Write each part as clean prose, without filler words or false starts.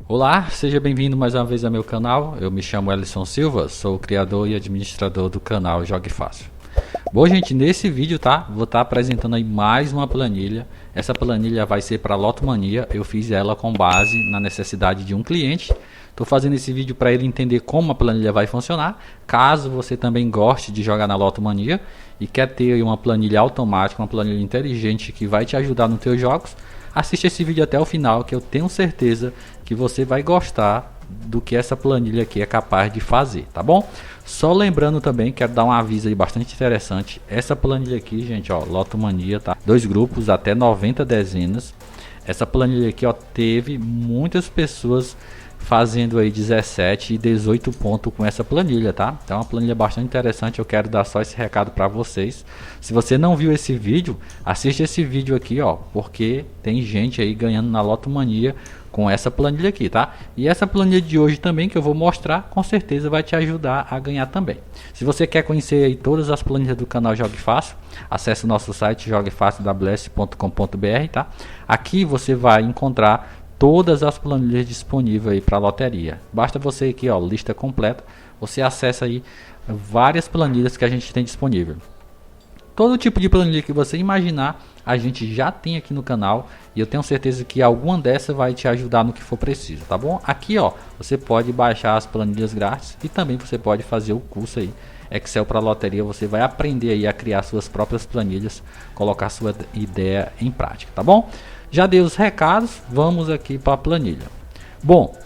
Olá, seja bem-vindo mais uma vez ao meu canal. Eu me chamo Ellison Silva, sou o criador e administrador do canal Jogue Fácil. Bom, gente, nesse vídeo, vou estar apresentando aí mais uma planilha. Essa planilha vai ser para Lotomania. Eu fiz ela com base na necessidade de um cliente. Estou fazendo esse vídeo para ele entender como a planilha vai funcionar. Caso você também goste de jogar na Lotomania e quer ter aí uma planilha automática, uma planilha inteligente que vai te ajudar nos teus jogos, assiste esse vídeo até o final, que eu tenho certeza que você vai gostar do que essa planilha aqui é capaz de fazer, tá bom? Só lembrando também, quero dar um aviso aí bastante interessante. Essa planilha aqui, gente, ó, Lotomania, tá? 2 grupos, até 90 dezenas. Essa planilha aqui, ó, teve muitas pessoas fazendo aí 17 e 18 pontos com essa planilha, tá? Então é uma planilha bastante interessante. Eu quero dar só esse recado para vocês. Se você não viu esse vídeo, assiste esse vídeo aqui, ó, porque tem gente aí ganhando na Lotomania com essa planilha aqui, tá? E essa planilha de hoje também que eu vou mostrar, com certeza vai te ajudar a ganhar também. Se você quer conhecer aí todas as planilhas do canal Jogue Fácil, acesse o nosso site joguefacilws.com.br, tá? Aqui você vai encontrar todas as planilhas disponíveis aí para loteria. Basta você aqui, ó, lista completa, você acessa aí várias planilhas que a gente tem disponível. Todo tipo de planilha que você imaginar, a gente já tem aqui no canal e eu tenho certeza que alguma dessas vai te ajudar no que for preciso, tá bom? Aqui, ó, você pode baixar as planilhas grátis e também você pode fazer o curso aí Excel para loteria. Você vai aprender aí a criar suas próprias planilhas, colocar sua ideia em prática, tá bom? Já dei os recados, vamos aqui para a planilha. Bom,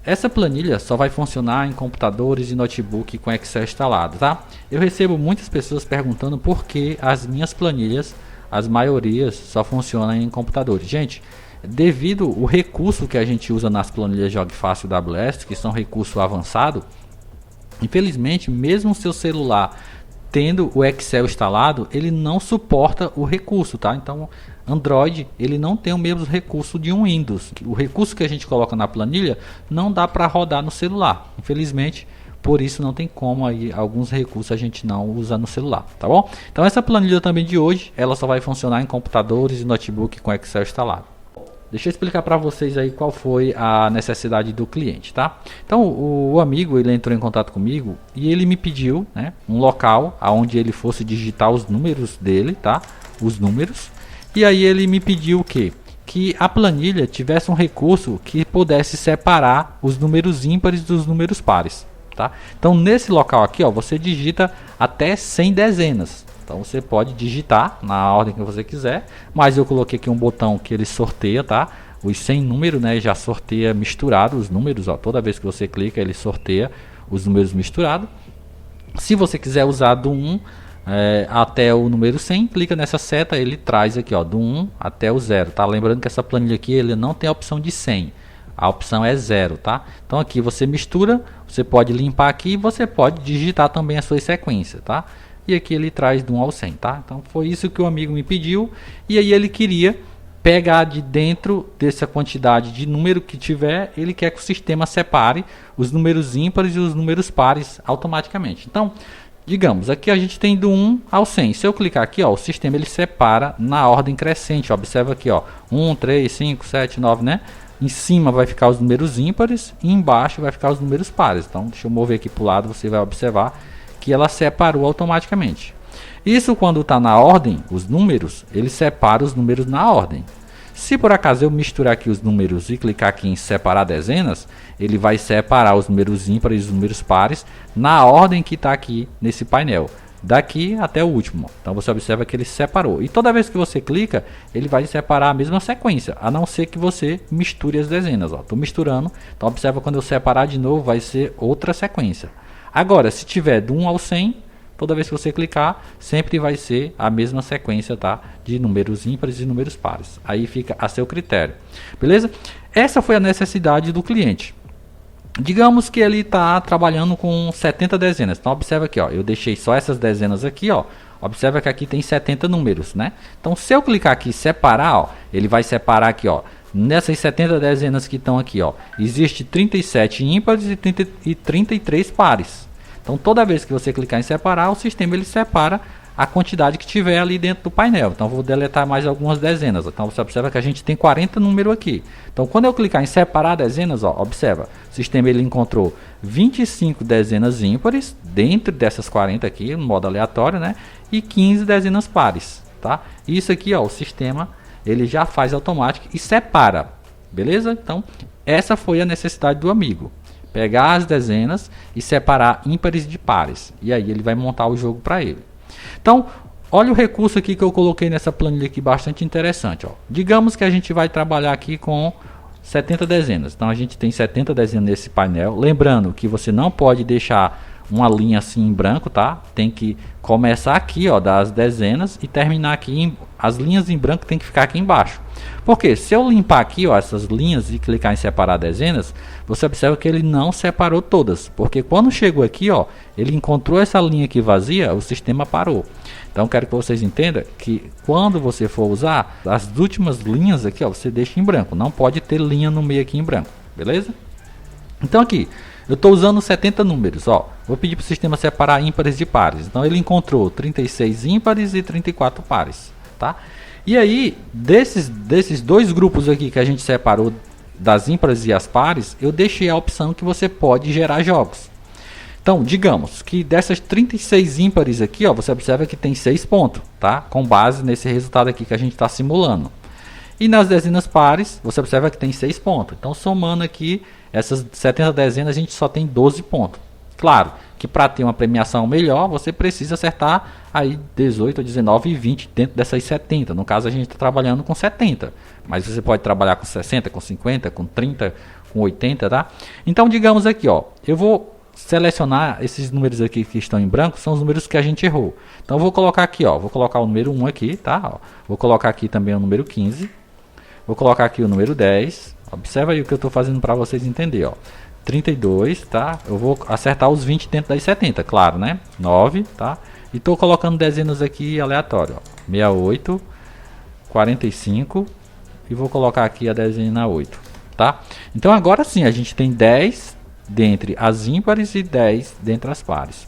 essa planilha só vai funcionar em computadores e notebook com Excel instalado, tá? Eu recebo muitas pessoas perguntando por que as minhas planilhas, as maiorias, só funcionam em computadores. Gente, devido ao recurso que a gente usa nas planilhas Jogue Fácil AWS, que são recurso avançado, infelizmente, mesmo o seu celular tendo o Excel instalado, ele não suporta o recurso, tá? Então, Android, ele não tem o mesmo recurso de um Windows. O recurso que a gente coloca na planilha não dá para rodar no celular. Infelizmente, por isso não tem como aí alguns recursos a gente não usa no celular, tá bom? Então essa planilha também de hoje, ela só vai funcionar em computadores e notebook com Excel instalado. Deixa eu explicar para vocês aí qual foi a necessidade do cliente, tá? Então o amigo, ele entrou em contato comigo e ele me pediu, né, um local aonde ele fosse digitar os números dele, tá? Os números. E aí ele me pediu o quê? Que a planilha tivesse um recurso que pudesse separar os números ímpares dos números pares, tá? Então nesse local aqui, ó, você digita até 100 dezenas. Então você pode digitar na ordem que você quiser, mas eu coloquei aqui um botão que ele sorteia, tá? Os 100 números, né? Já sorteia misturado os números, ó. Toda vez que você clica, ele sorteia os números misturados. Se você quiser usar do 1 até o número 100, clica nessa seta, ele traz aqui, ó, do 1 até o 0, tá? Lembrando que essa planilha aqui, ele não tem a opção de 100. A opção é 0, tá? Então aqui você mistura, você pode limpar aqui e você pode digitar também as suas sequências, tá? E aqui ele traz do 1 ao 100, tá? Então foi isso que o amigo me pediu. E aí ele queria pegar de dentro dessa quantidade de número que tiver, ele quer que o sistema separe os números ímpares e os números pares automaticamente. Então, digamos, aqui a gente tem do 1 ao 100. Se eu clicar aqui, ó, o sistema ele separa na ordem crescente. Ó, observa aqui, ó, 1, 3, 5, 7, 9, né? Em cima vai ficar os números ímpares e embaixo vai ficar os números pares. Então, deixa eu mover aqui para o lado, você vai observar que ela separou automaticamente. Isso quando está na ordem, os números, ele separa os números na ordem. Se por acaso eu misturar aqui os números e clicar aqui em separar dezenas, ele vai separar os números ímpares e os números pares na ordem que está aqui nesse painel, daqui até o último. Então você observa que ele separou. E toda vez que você clica, ele vai separar a mesma sequência, a não ser que você misture as dezenas. Estou misturando, então observa quando eu separar de novo, vai ser outra sequência. Agora, se tiver do 1 ao 100, toda vez que você clicar, sempre vai ser a mesma sequência, tá? De números ímpares e números pares. Aí fica a seu critério. Beleza? Essa foi a necessidade do cliente. Digamos que ele está trabalhando com 70 dezenas. Então, observa aqui, ó, eu deixei só essas dezenas aqui, ó. Observa que aqui tem 70 números, né? Então, se eu clicar aqui em separar, ó, ele vai separar aqui, ó. Nessas 70 dezenas que estão aqui, ó, existe 37 ímpares e 33 pares. Então toda vez que você clicar em separar, o sistema ele separa a quantidade que tiver ali dentro do painel. Então vou deletar mais algumas dezenas. Então você observa que a gente tem 40 números aqui. Então quando eu clicar em separar dezenas, ó, observa, o sistema ele encontrou 25 dezenas ímpares dentro dessas 40 aqui, no modo aleatório, né? E 15 dezenas pares, tá? Isso aqui, ó, o sistema ele já faz automático e separa, beleza? Então essa foi a necessidade do amigo. Pegar as dezenas e separar ímpares de pares. E aí ele vai montar o jogo para ele. Então, olha o recurso aqui que eu coloquei nessa planilha aqui, bastante interessante. Ó. Digamos que a gente vai trabalhar aqui com 70 dezenas. Então, a gente tem 70 dezenas nesse painel. Lembrando que você não pode deixar uma linha assim em branco, tá? Tem que começar aqui, ó, das dezenas e terminar aqui. As linhas em branco tem que ficar aqui embaixo. Porque se eu limpar aqui, ó, essas linhas e clicar em separar dezenas, você observa que ele não separou todas. Porque quando chegou aqui, ó, ele encontrou essa linha aqui vazia, o sistema parou. Então quero que vocês entendam que quando você for usar, as últimas linhas aqui, ó, você deixa em branco. Não pode ter linha no meio aqui em branco, beleza? Então aqui, eu estou usando 70 números, ó. Vou pedir para o sistema separar ímpares de pares. Então ele encontrou 36 ímpares e 34 pares, tá? E aí, desses dois grupos aqui que a gente separou das ímpares e as pares, eu deixei a opção que você pode gerar jogos. Então, digamos que dessas 36 ímpares aqui, ó, você observa que tem 6 pontos, tá? Com base nesse resultado aqui que a gente está simulando. E nas dezenas pares, você observa que tem 6 pontos. Então, somando aqui essas 70 dezenas, a gente só tem 12 pontos. Claro que para ter uma premiação melhor, você precisa acertar aí 18, 19 e 20 dentro dessas 70. No caso, a gente está trabalhando com 70. Mas você pode trabalhar com 60, com 50, com 30, com 80, tá? Então, digamos aqui, ó, eu vou selecionar esses números aqui que estão em branco, são os números que a gente errou. Então, eu vou colocar aqui, ó, vou colocar o número 1 aqui, tá? Ó, vou colocar aqui também o número 15. Vou colocar aqui o número 10. Observa aí o que eu estou fazendo para vocês entenderem, ó. 32, tá? Eu vou acertar os 20 dentro das 70, claro, né? 9, tá? E estou colocando dezenas aqui aleatório, ó. 68, 45 e vou colocar aqui a dezena 8, tá? Então agora sim, a gente tem 10 dentre as ímpares e 10 dentre as pares.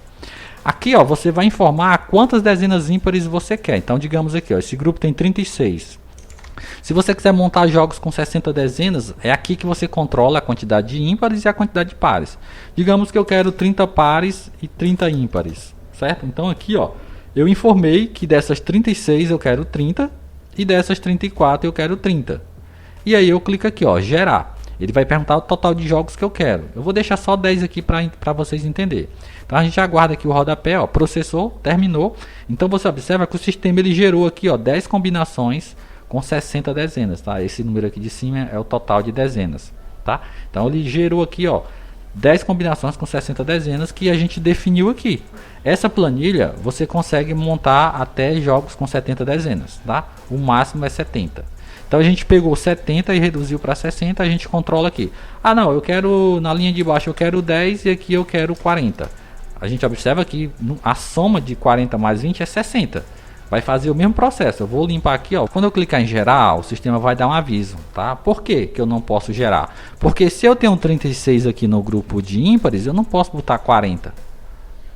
Aqui, ó, você vai informar quantas dezenas ímpares você quer. Então, digamos aqui, ó, esse grupo tem 36. Se você quiser montar jogos com 60 dezenas, é aqui que você controla a quantidade de ímpares e a quantidade de pares. Digamos que eu quero 30 pares e 30 ímpares, certo? Então aqui, ó, eu informei que dessas 36 eu quero 30 e dessas 34 eu quero 30. E aí eu clico aqui, ó, gerar. Ele vai perguntar o total de jogos que eu quero. Eu vou deixar só 10 aqui para vocês entenderem. Então a gente aguarda aqui o rodapé, ó, processou, terminou. Então você observa que o sistema ele gerou aqui, ó, 10 combinações com 60 dezenas, tá? Esse número aqui de cima é o total de dezenas, tá? Então ele gerou aqui, ó, 10 combinações com 60 dezenas que a gente definiu aqui. Essa planilha você consegue montar até jogos com 70 dezenas, tá? O máximo é 70. Então a gente pegou 70 e reduziu para 60, a gente controla aqui. Ah, não, eu quero na linha de baixo eu quero 10 e aqui eu quero 40. A gente observa que a soma de 40 mais 20 é 60. Vai fazer o mesmo processo. Eu vou limpar aqui, ó. Quando eu clicar em gerar, o sistema vai dar um aviso, tá? Por que que eu não posso gerar? Porque se eu tenho 36 aqui no grupo de ímpares, eu não posso botar 40.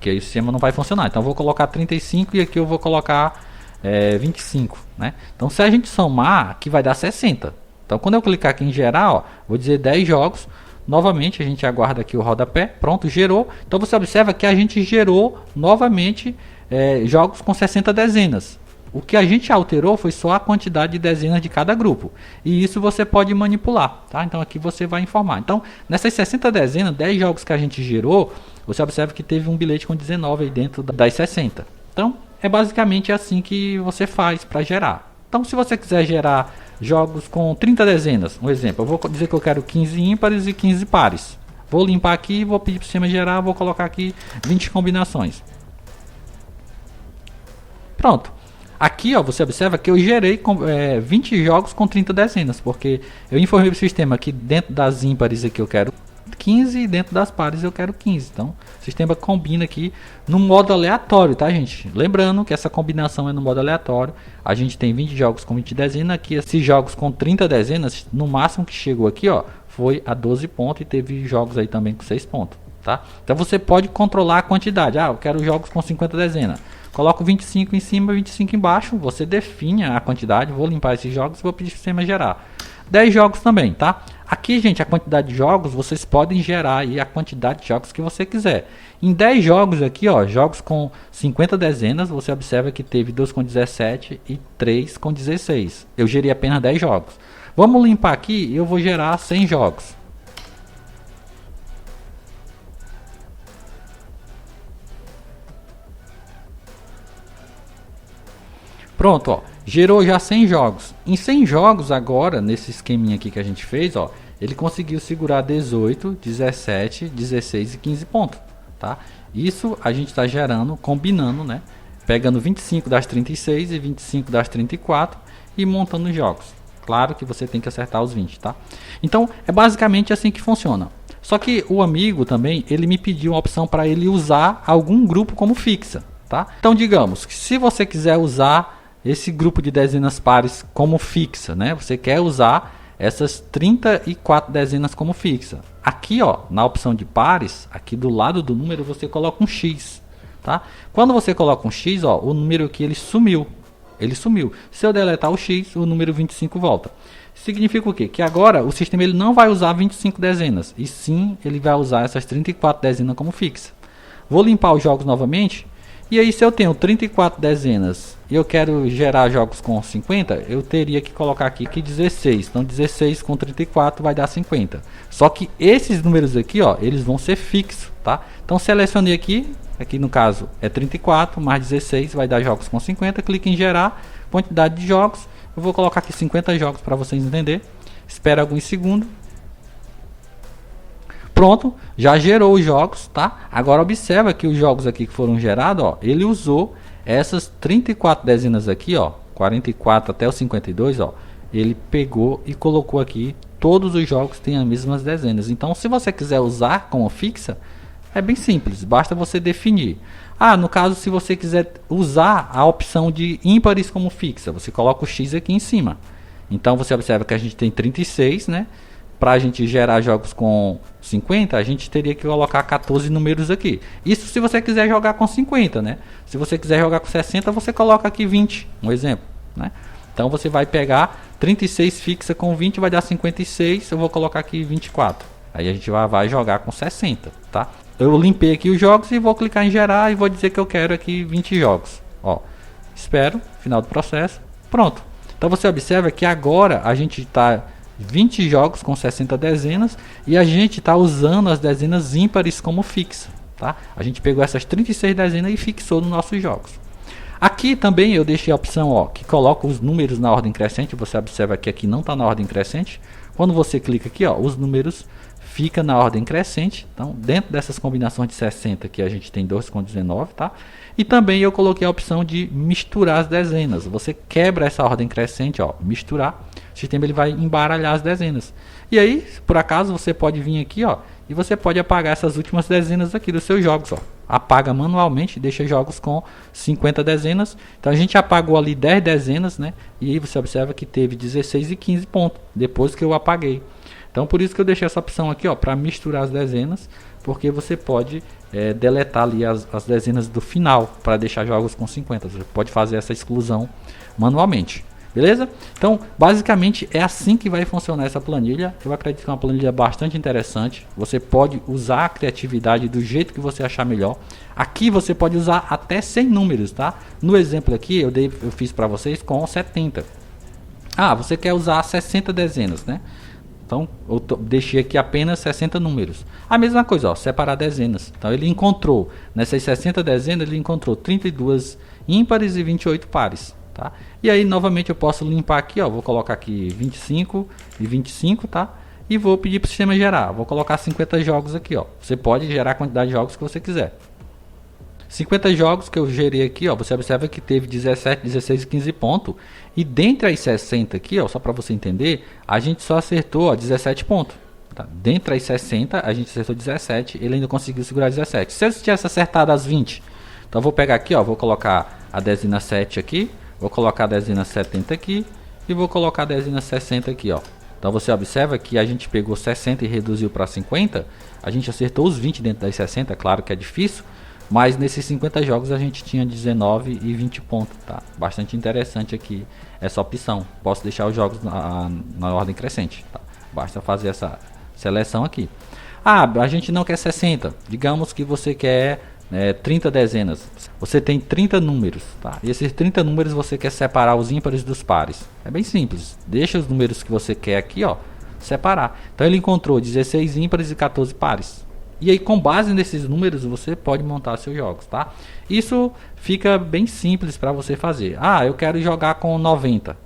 Que aí o sistema não vai funcionar. Então eu vou colocar 35 e aqui eu vou colocar 25, né? Então se a gente somar, aqui vai dar 60. Então quando eu clicar aqui em gerar, ó, vou dizer 10 jogos. Novamente a gente aguarda aqui o rodapé. Pronto, gerou. Então você observa que a gente gerou novamente jogos com 60 dezenas. O que a gente alterou foi só a quantidade de dezenas de cada grupo. E isso você pode manipular, tá? Então aqui você vai informar. Então, nessas 60 dezenas, 10 jogos que a gente gerou, você observa que teve um bilhete com 19 aí dentro das 60. Então, é basicamente assim que você faz para gerar. Então, se você quiser gerar jogos com 30 dezenas, um exemplo, eu vou dizer que eu quero 15 ímpares e 15 pares. Vou limpar aqui, vou pedir para o sistema gerar, vou colocar aqui 20 combinações. Pronto. Aqui, ó, você observa que eu gerei 20 jogos com 30 dezenas, porque eu informei para o sistema que dentro das ímpares aqui eu quero 15 e dentro das pares eu quero 15. Então, o sistema combina aqui no modo aleatório, tá, gente? Lembrando que essa combinação é no modo aleatório. A gente tem 20 jogos com 20 dezenas, aqui esses jogos com 30 dezenas, no máximo que chegou aqui, ó, foi a 12 pontos e teve jogos aí também com 6 pontos, tá? tá? Então você pode controlar a quantidade. Ah, eu quero jogos com 50 dezenas. Coloco 25 em cima, 25 embaixo. Você define a quantidade. Vou limpar esses jogos e vou pedir para o sistema gerar. 10 jogos também, tá? Aqui, gente, a quantidade de jogos, vocês podem gerar aí a quantidade de jogos que você quiser. Em 10 jogos aqui, ó, jogos com 50 dezenas, você observa que teve 2 com 17 e 3 com 16. Eu gerei apenas 10 jogos. Vamos limpar aqui e eu vou gerar 100 jogos. Pronto, ó, gerou já 100 jogos. Em 100 jogos agora, nesse esqueminha aqui que a gente fez, ó, ele conseguiu segurar 18, 17, 16 e 15 pontos, tá? Isso a gente está gerando, combinando, né? Pegando 25 das 36 e 25 das 34 e montando os jogos. Claro que você tem que acertar os 20, tá? Então, é basicamente assim que funciona. Só que o amigo também, ele me pediu uma opção para ele usar algum grupo como fixa, tá? Então, digamos que se você quiser usar esse grupo de dezenas pares como fixa, né? Você quer usar essas 34 dezenas como fixa. Aqui, ó, na opção de pares, aqui do lado do número você coloca um X, tá? Quando você coloca um X, ó, o número aqui ele sumiu. Ele sumiu. Se eu deletar o X, o número 25 volta. Significa o quê? Que agora o sistema ele não vai usar 25 dezenas, e sim ele vai usar essas 34 dezenas como fixa. Vou limpar os jogos novamente. E aí, se eu tenho 34 dezenas e eu quero gerar jogos com 50, eu teria que colocar aqui que 16. Então 16 com 34 vai dar 50. Só que esses números aqui, ó, eles vão ser fixos, tá? Então selecionei aqui no caso é 34 mais 16 vai dar jogos com 50. Clique em gerar, quantidade de jogos. Eu vou colocar aqui 50 jogos para vocês entenderem. Espera alguns segundos. Pronto, já gerou os jogos, tá? Agora observa que os jogos aqui que foram gerados, ó, ele usou essas 34 dezenas aqui, ó, 44 até o 52, ó, ele pegou e colocou aqui, todos os jogos têm as mesmas dezenas. Então, se você quiser usar como fixa, é bem simples, basta você definir. Ah, no caso, se você quiser usar a opção de ímpares como fixa, você coloca o X aqui em cima. Então, você observa que a gente tem 36, né? Para a gente gerar jogos com 50, a gente teria que colocar 14 números aqui. Isso se você quiser jogar com 50, né? Se você quiser jogar com 60, você coloca aqui 20, um exemplo, né? Então você vai pegar 36 fixa com 20, vai dar 56, eu vou colocar aqui 24. Aí a gente vai jogar com 60, tá? Eu limpei aqui os jogos e vou clicar em gerar e vou dizer que eu quero aqui 20 jogos. Ó, espero, final do processo, pronto. Então você observa que agora a gente está 20 jogos com 60 dezenas e a gente está usando as dezenas ímpares como fixa, tá? A gente pegou essas 36 dezenas e fixou nos nossos jogos. Aqui também eu deixei a opção, ó, que coloca os números na ordem crescente. Você observa que aqui não está na ordem crescente. Quando você clica aqui, ó, os números ficam na ordem crescente. Então, dentro dessas combinações de 60 aqui a gente tem 2 com 19, tá? E também eu coloquei a opção de misturar as dezenas. Você quebra essa ordem crescente, ó, misturar. O sistema ele vai embaralhar as dezenas. E aí, por acaso, você pode vir aqui, ó, e você pode apagar essas últimas dezenas aqui dos seus jogos, ó. Apaga manualmente, deixa jogos com 50 dezenas. Então a gente apagou ali 10 dezenas, né? E aí você observa que teve 16 e 15 pontos depois que eu apaguei. Então por isso que eu deixei essa opção aqui, ó, para misturar as dezenas, porque você pode deletar ali as dezenas do final para deixar jogos com 50. Você pode fazer essa exclusão manualmente. Beleza? Então, basicamente é assim que vai funcionar essa planilha. Eu acredito que é uma planilha bastante interessante. Você pode usar a criatividade do jeito que você achar melhor. Aqui você pode usar até 100 números, tá? No exemplo aqui eu fiz para vocês com 70. Ah, você quer usar 60 dezenas, né? Então, eu deixei aqui apenas 60 números. A mesma coisa, ó, separar dezenas. Então, ele encontrou, nessas 60 dezenas, ele encontrou 32 ímpares e 28 pares. Tá? E aí novamente eu posso limpar aqui, ó, vou colocar aqui 25 e 25, tá? E vou pedir para o sistema gerar, vou colocar 50 jogos aqui, ó. Você pode gerar a quantidade de jogos que você quiser. 50 jogos que eu gerei aqui, ó, você observa que teve 17, 16 e 15 pontos. E dentre as 60 aqui, ó, só para você entender, a gente só acertou, ó, 17 pontos. Tá? Dentre as 60, a gente acertou 17, ele ainda conseguiu segurar 17. Se eu tivesse acertado as 20, então eu vou pegar aqui, ó, vou colocar a dezena 7 aqui. Vou colocar a dezena 70 aqui e vou colocar a dezena 60 aqui, ó. Então você observa que a gente pegou 60 e reduziu para 50, a gente acertou os 20 dentro das 60, claro que é difícil, mas nesses 50 jogos a gente tinha 19 e 20 pontos, tá? Bastante interessante aqui essa opção. Posso deixar os jogos na ordem crescente, tá? Basta fazer essa seleção aqui. Ah, a gente não quer 60, digamos que você quer 30 dezenas. Você tem 30 números, tá? E esses 30 números você quer separar os ímpares dos pares. É bem simples, deixa os números que você quer aqui, ó, separar. Então ele encontrou 16 ímpares e 14 pares. E aí, com base nesses números, você pode montar seus jogos, tá? Isso fica bem simples para você fazer. Ah, eu quero jogar com 90.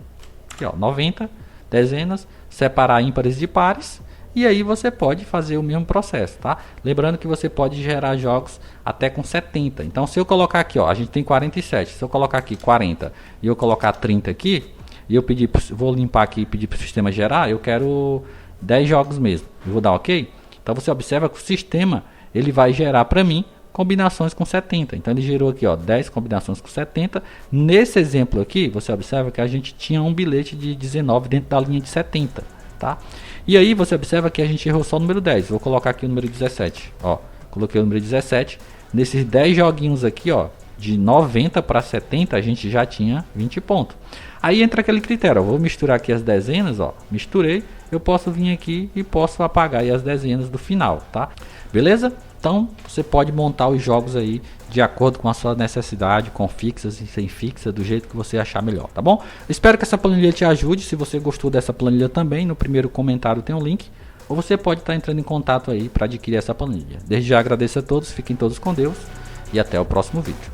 Aqui, ó, 90 dezenas, separar ímpares de pares. E aí você pode fazer o mesmo processo, tá? Lembrando que você pode gerar jogos até com 70. Então, se eu colocar aqui, ó, a gente tem 47. Se eu colocar aqui 40 e eu colocar 30 aqui, e eu pedir, vou limpar aqui e pedir para o sistema gerar, eu quero 10 jogos mesmo. Eu vou dar OK? Então você observa que o sistema ele vai gerar para mim combinações com 70. Então ele gerou aqui, ó, 10 combinações com 70. Nesse exemplo aqui, você observa que a gente tinha um bilhete de 19 dentro da linha de 70, tá? E aí você observa que a gente errou só o número 10. Vou colocar aqui o número 17, ó. Coloquei o número 17. Nesses 10 joguinhos aqui, ó, de 90 para 70, a gente já tinha 20 pontos. Aí entra aquele critério, ó, vou misturar aqui as dezenas, ó, misturei, eu posso vir aqui e posso apagar aí as dezenas do final, tá? Beleza? Então você pode montar os jogos aí de acordo com a sua necessidade, com fixas e sem fixa, do jeito que você achar melhor, tá bom? Espero que essa planilha te ajude. Se você gostou dessa planilha também, no primeiro comentário tem um link, ou você pode estar entrando em contato aí para adquirir essa planilha. Desde já agradeço a todos, fiquem todos com Deus e até o próximo vídeo.